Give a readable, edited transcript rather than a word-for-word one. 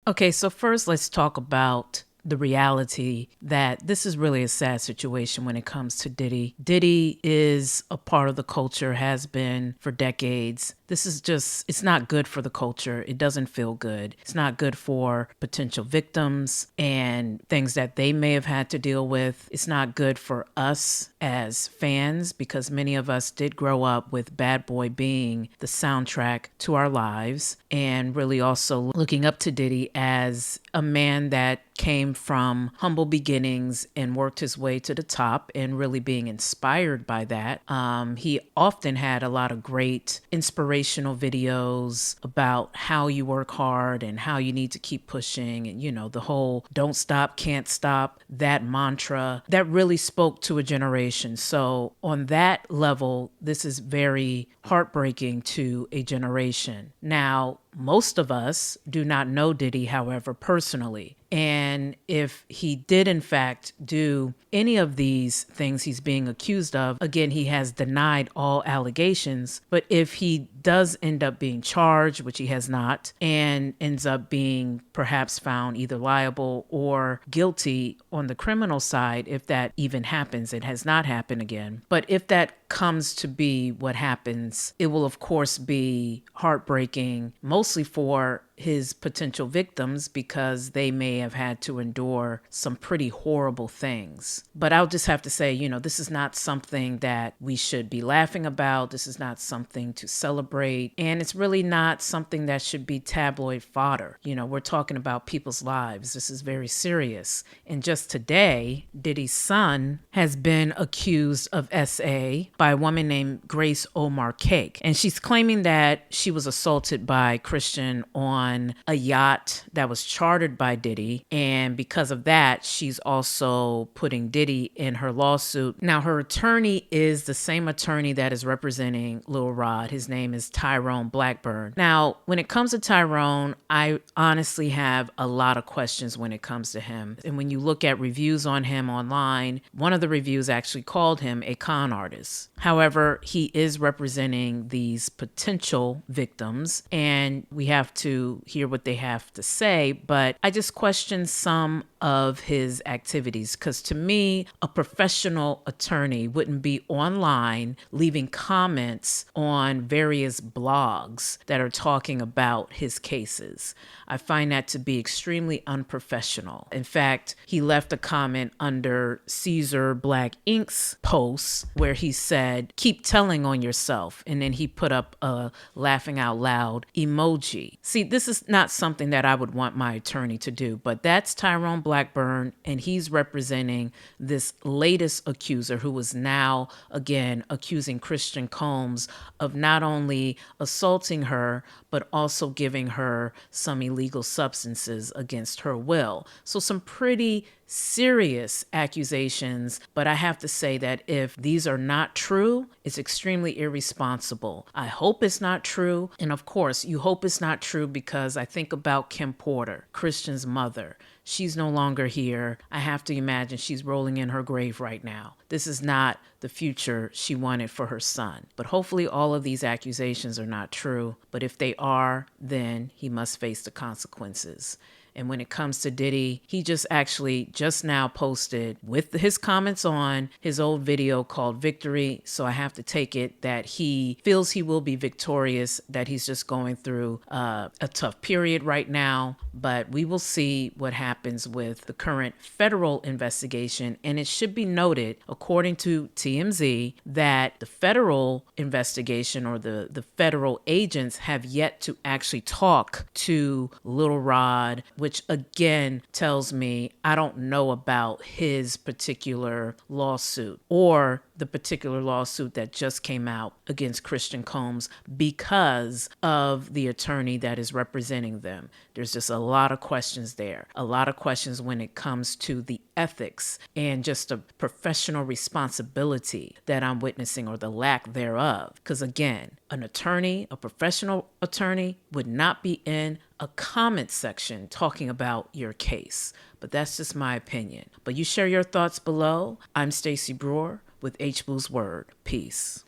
Okay, so first let's talk about the reality that this is really a sad situation when it comes to Diddy. Diddy is a part of the culture, has been for decades. This is just, it's not good for the culture. It doesn't feel good. It's not good for potential victims and things that they may have had to deal with. It's not good for us as fans because many of us did grow up with Bad Boy being the soundtrack to our lives and really also looking up to Diddy as a man that came from humble beginnings and worked his way to the top and really being inspired by that. He often had a lot of great inspirational videos about how you work hard and how you need to keep pushing and, you know, the whole don't stop, can't stop, that mantra that really spoke to a generation. So on that level, this is very heartbreaking to a generation. Now, most of us do not know Diddy, however, personally. And if he did, in fact, do any of these things he's being accused of, again, he has denied all allegations. But if he does end up being charged, which he has not, and ends up being perhaps found either liable or guilty on the criminal side, if that even happens, it has not happened again. But if that comes to be what happens, it will, of course, be heartbreaking, mostly for his potential victims because they may have had to endure some pretty horrible things. But I'll just have to say, you know, this is not something that we should be laughing about. This is not something to celebrate. And it's really not something that should be tabloid fodder. You know, we're talking about people's lives. This is very serious. And just today, Diddy's son has been accused of SA by a woman named Grace Omar Cake. And she's claiming that she was assaulted by Christian on a yacht that was chartered by Diddy. And because of that, she's also putting Diddy in her lawsuit. Now, her attorney is the same attorney that is representing Lil Rod. His name is Tyrone Blackburn. Now, when it comes to Tyrone, I honestly have a lot of questions when it comes to him. And when you look at reviews on him online, one of the reviews actually called him a con artist. However, he is representing these potential victims, and we have to hear what they have to say. But I just question some of his activities because to me, a professional attorney wouldn't be online leaving comments on various blogs that are talking about his cases. I find that to be extremely unprofessional. In fact, he left a comment under Caesar Black Inc.'s post where he said, "Keep telling on yourself." And then he put up a laughing out loud emoji. See, this is not something that I would want my attorney to do, but that's Tyrone Blackburn, and he's representing this latest accuser who is now, again, accusing Christian Combs of not only assaulting her, but also giving her some illegal substances against her will. So some pretty serious accusations, but I have to say that if these are not true, it's extremely irresponsible. I hope it's not true. And of course, you hope it's not true because I think about Kim Porter, Christian's mother. She's no longer here. I have to imagine she's rolling in her grave right now. This is not the future she wanted for her son. But hopefully all of these accusations are not true. But if they are, then he must face the consequences. And when it comes to Diddy, he just now posted with his comments on his old video called Victory. So I have to take it that he feels he will be victorious, that he's just going through a tough period right now. But we will see what happens with the current federal investigation. And it should be noted, according to TMZ, that the federal investigation or the federal agents have yet to actually talk to Lil Rod, which again tells me I don't know about his particular lawsuit or the particular lawsuit that just came out against Christian Combs because of the attorney that is representing them. There's just a lot of questions there, a lot of questions when it comes to the ethics and just a professional responsibility that I'm witnessing or the lack thereof. Because again, an attorney, a professional attorney would not be in a comment section talking about your case. But that's just my opinion. But you share your thoughts below. I'm Stacey Brewer with H Boo's Word. Peace.